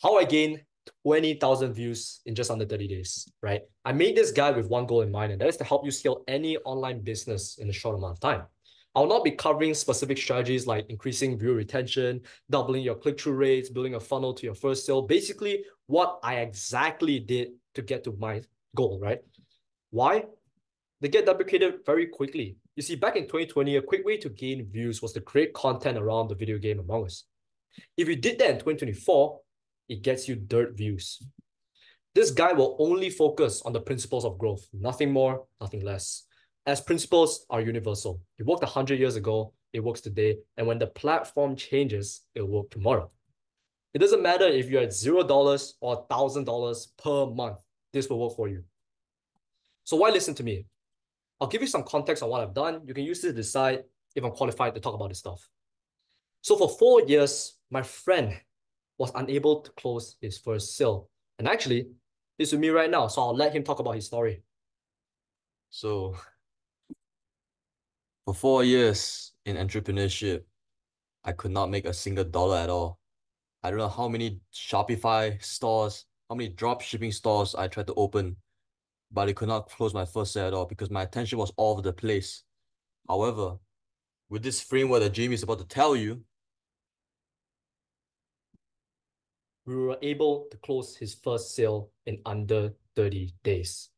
How I gained 20,000 views in just under 30 days, right? I made this guide with one goal in mind, and that is to help you scale any online business in a short amount of time. I'll not be covering specific strategies like increasing viewer retention, doubling your click-through rates, building a funnel to your first sale. Basically, what I exactly did to get to my goal, right? Why? They get duplicated very quickly. You see, back in 2020, a quick way to gain views was to create content around the video game Among Us. If you did that in 2024, it gets you dirt views. This guy will only focus on the principles of growth, nothing more, nothing less. As principles are universal. It worked 100 years ago, it works today, and when the platform changes, it will work tomorrow. It doesn't matter if you're at $0 or $1,000 per month, this will work for you. So why listen to me? I'll give you some context on what I've done. You can use this to decide if I'm qualified to talk about this stuff. So for 4 years, my friend was unable to close his first sale. And actually, he's with me right now, so I'll let him talk about his story. So, for 4 years in entrepreneurship, I could not make a single dollar at all. I don't know how many Shopify stores, how many drop shipping stores I tried to open, but I could not close my first sale at all because my attention was all over the place. However, with this framework that Jamie is about to tell you, we were able to close his first sale in under 30 days.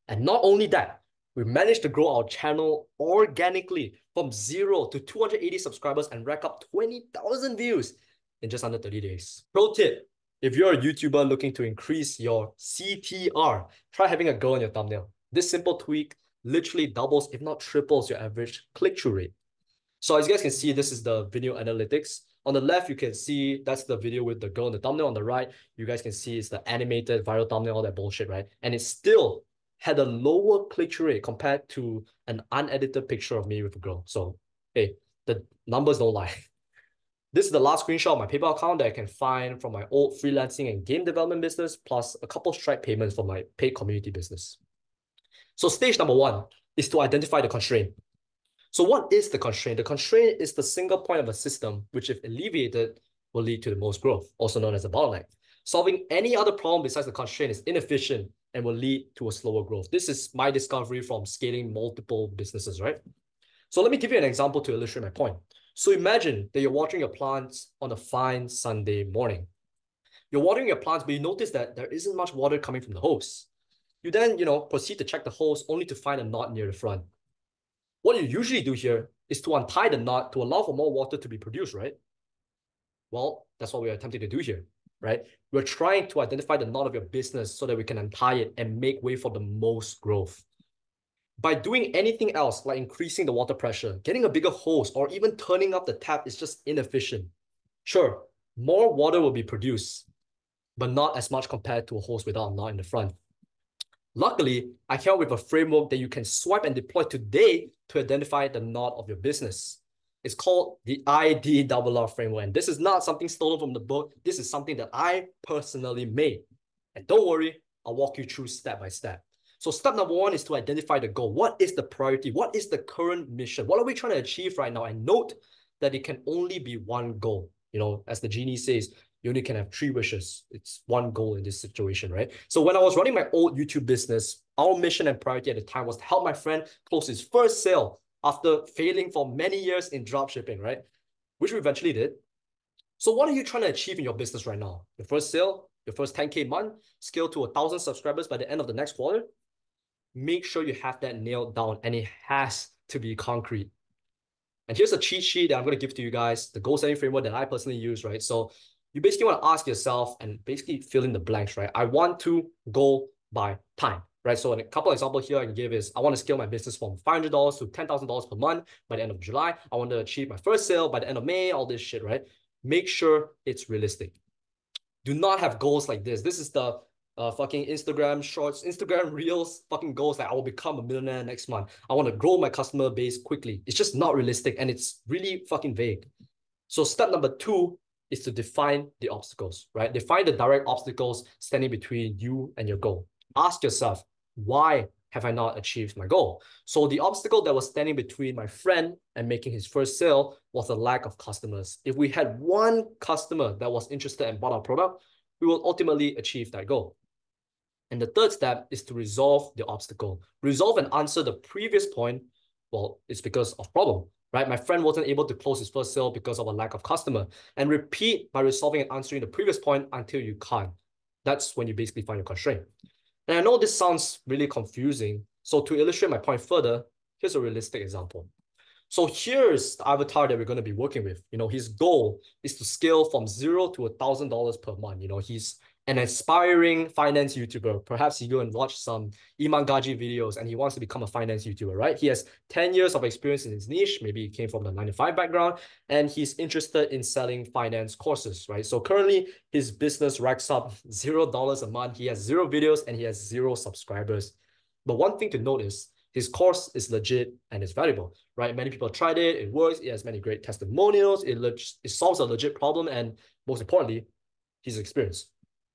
And not only that, we managed to grow our channel organically from 0 to 280 subscribers and rack up 20,000 views in just under 30 days. Pro tip, if you're a YouTuber looking to increase your CTR, try having a girl in your thumbnail. This simple tweak literally doubles, if not triples, your average click-through rate. So as you guys can see, this is the video analytics. On the left, you can see that's the video with the girl in the thumbnail. On the right, you guys can see it's the animated viral thumbnail, all that bullshit, right? And it still had a lower click-through rate compared to an unedited picture of me with a girl. So, hey, the numbers don't lie. This is the last screenshot of my PayPal account that I can find from my old freelancing and game development business, plus a couple Stripe payments for my paid community business. So stage number 1 is to identify the constraint. So what is the constraint? The constraint is the single point of a system, which if alleviated, will lead to the most growth, also known as a bottleneck. Solving any other problem besides the constraint is inefficient and will lead to a slower growth. This is my discovery from scaling multiple businesses, right? So let me give you an example to illustrate my point. So imagine that you're watering your plants on a fine Sunday morning. You're watering your plants, but you notice that there isn't much water coming from the hose. You then, proceed to check the hose only to find a knot near the front. What you usually do here is to untie the knot to allow for more water to be produced, right? Well, that's what we're attempting to do here, right? We're trying to identify the knot of your business so that we can untie it and make way for the most growth. By doing anything else, like increasing the water pressure, getting a bigger hose, or even turning up the tap is just inefficient. Sure, more water will be produced, but not as much compared to a hose without a knot in the front. Luckily, I came up with a framework that you can swipe and deploy today to identify the knot of your business. It's called the IDRR framework. And this is not something stolen from the book. This is something that I personally made. And don't worry, I'll walk you through step by step. So step number 1 is to identify the goal. What is the priority? What is the current mission? What are we trying to achieve right now? And note that it can only be one goal. As the genie says, you only can have 3 wishes. It's one goal in this situation, right? So when I was running my old YouTube business, our mission and priority at the time was to help my friend close his first sale after failing for many years in dropshipping, right? Which we eventually did. So what are you trying to achieve in your business right now? Your first sale, your first 10K month, scale to 1,000 subscribers by the end of the next quarter? Make sure you have that nailed down, and it has to be concrete. And here's a cheat sheet that I'm going to give to you guys, the goal setting framework that I personally use, right? So you basically want to ask yourself and basically fill in the blanks, right? I want to go by time, right? So a couple of examples here I can give is I want to scale my business from $500 to $10,000 per month by the end of July. I want to achieve my first sale by the end of May, all this shit, right? Make sure it's realistic. Do not have goals like this. This is the fucking Instagram shorts, Instagram reels fucking goals like I will become a millionaire next month. I want to grow my customer base quickly. It's just not realistic and it's really fucking vague. So step number 2 is to define the obstacles, right? Define the direct obstacles standing between you and your goal. Ask yourself, why have I not achieved my goal? So the obstacle that was standing between my friend and making his first sale was the lack of customers. If we had one customer that was interested and bought our product, we will ultimately achieve that goal. And the third step is to resolve the obstacle. Resolve and answer the previous point. Well, it's because of problem, right? My friend wasn't able to close his first sale because of a lack of customer. And repeat by resolving and answering the previous point until you can't. That's when you basically find your constraint. And I know this sounds really confusing. So to illustrate my point further, here's a realistic example. So here's the avatar that we're going to be working with. His goal is to scale from $0 to $1,000 per month. He's an aspiring finance YouTuber. Perhaps he go and watch some Iman Gaji videos and he wants to become a finance YouTuber, right? He has 10 years of experience in his niche. Maybe he came from the 9-to-5 background and he's interested in selling finance courses, right? So currently his business racks up $0 a month. He has 0 videos and he has 0 subscribers. But one thing to note is his course is legit and it's valuable, right? Many people tried it, it works, it has many great testimonials, it solves a legit problem, and most importantly, he's experienced.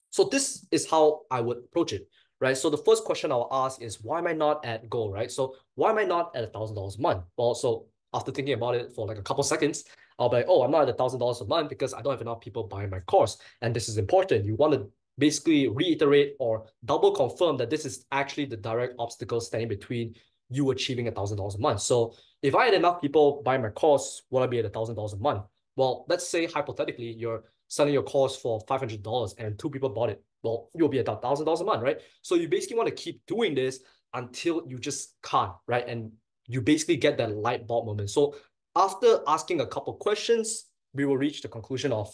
So this is how I would approach it, right? So the first question I'll ask is, why am I not at goal, right? So why am I not at $1,000 a month? Well, so after thinking about it for like a couple seconds, I'll be like, oh, I'm not at $1,000 a month because I don't have enough people buying my course. And this is important. You want to basically reiterate or double confirm that this is actually the direct obstacle standing between you achieving $1,000 a month. So if I had enough people buying my course, would I be at $1,000 a month? Well, let's say hypothetically, you're selling your course for $500 and 2 people bought it. Well, you'll be at $1,000 a month, right? So you basically want to keep doing this until you just can't, right? And you basically get that light bulb moment. So after asking a couple questions, we will reach the conclusion of,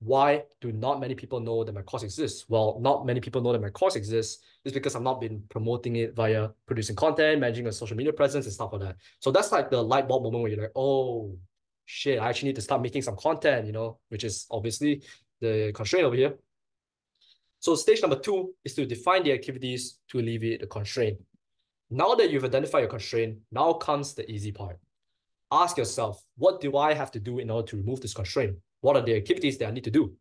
why do not many people know that my course exists? Well, not many people know that my course exists is because I've not been promoting it via producing content, managing a social media presence and stuff like that. So that's like the light bulb moment where you're like, oh, shit, I actually need to start making some content, which is obviously the constraint over here. So stage number 2 is to define the activities to alleviate the constraint. Now that you've identified your constraint, now comes the easy part. Ask yourself, what do I have to do in order to remove this constraint? What are the activities that I need to do?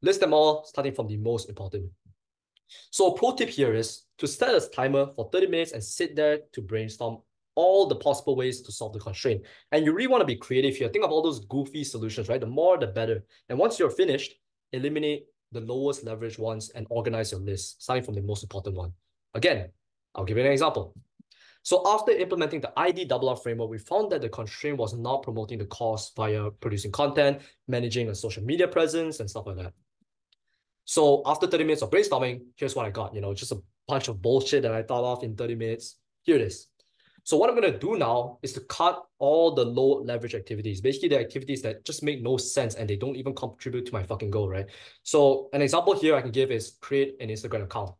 List them all, starting from the most important. So a pro tip here is to set a timer for 30 minutes and sit there to brainstorm all the possible ways to solve the constraint. And you really want to be creative here. Think of all those goofy solutions, right? The more, the better. And once you're finished, eliminate the lowest leverage ones and organize your list, starting from the most important one. Again, I'll give you an example. So after implementing the IDRR framework, we found that the constraint was not promoting the course via producing content, managing a social media presence, and stuff like that. So after 30 minutes of brainstorming, here's what I got, just a bunch of bullshit that I thought of in 30 minutes. Here it is. So what I'm going to do now is to cut all the low leverage activities, basically the activities that just make no sense and they don't even contribute to my fucking goal, right? So an example here I can give is create an Instagram account,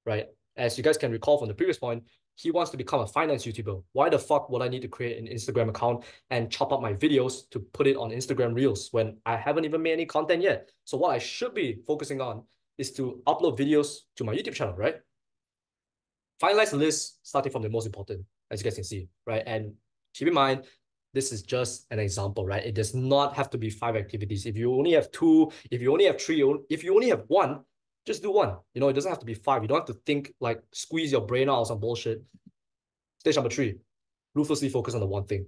right? As you guys can recall from the previous point, he wants to become a finance YouTuber. Why the fuck would I need to create an Instagram account and chop up my videos to put it on Instagram Reels when I haven't even made any content yet? So what I should be focusing on is to upload videos to my YouTube channel, right? Finalize the list starting from the most important, as you guys can see, right? And keep in mind, this is just an example, right? It does not have to be 5 activities. If you only have 2, if you only have 3, if you only have 1, just do 1. It doesn't have to be 5. You don't have to think like squeeze your brain out of some bullshit. Stage number 3, ruthlessly focus on the one thing.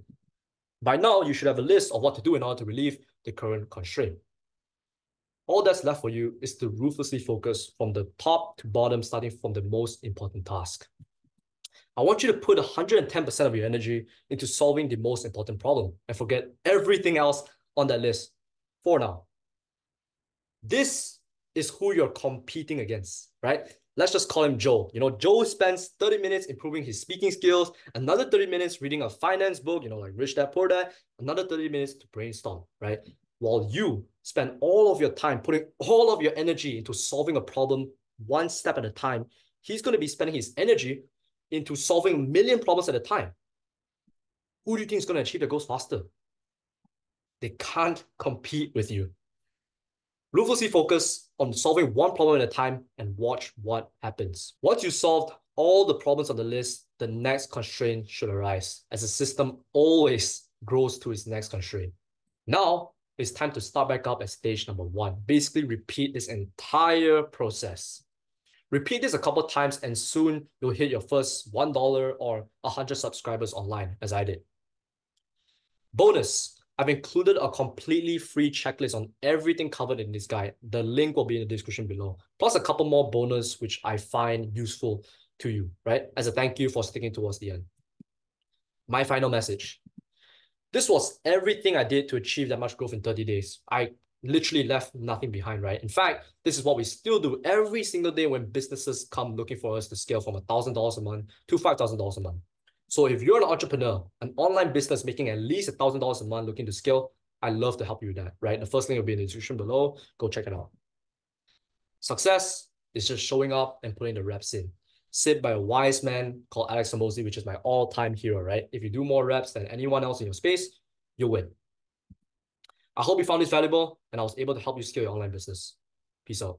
By now, you should have a list of what to do in order to relieve the current constraint. All that's left for you is to ruthlessly focus from the top to bottom, starting from the most important task. I want you to put 110% of your energy into solving the most important problem and forget everything else on that list for now. This is who you're competing against, right? Let's just call him Joe. Joe spends 30 minutes improving his speaking skills, another 30 minutes reading a finance book, like Rich Dad Poor Dad, another 30 minutes to brainstorm, right? While you spend all of your time putting all of your energy into solving a problem one step at a time, he's going to be spending his energy into solving a million problems at a time. Who do you think is going to achieve the goals faster? They can't compete with you. Ruthlessly focus on solving one problem at a time and watch what happens. Once you solved all the problems on the list, the next constraint should arise, as the system always grows to its next constraint. Now, it's time to start back up at stage number 1. Basically, repeat this entire process. Repeat this a couple of times and soon you'll hit your first $1 or 100 subscribers online, as I did. Bonus, I've included a completely free checklist on everything covered in this guide. The link will be in the description below, plus a couple more bonus which I find useful to you, right? As a thank you for sticking towards the end. My final message. This was everything I did to achieve that much growth in 30 days. I literally left nothing behind, right? In fact, this is what we still do every single day when businesses come looking for us to scale from $1,000 a month to $5,000 a month. So if you're an entrepreneur, an online business making at least $1,000 a month looking to scale, I'd love to help you with that, right? The first link will be in the description below. Go check it out. Success is just showing up and putting the reps in. Said by a wise man called Alex Hormozi, which is my all-time hero, right? If you do more reps than anyone else in your space, you'll win. I hope you found this valuable and I was able to help you scale your online business. Peace out.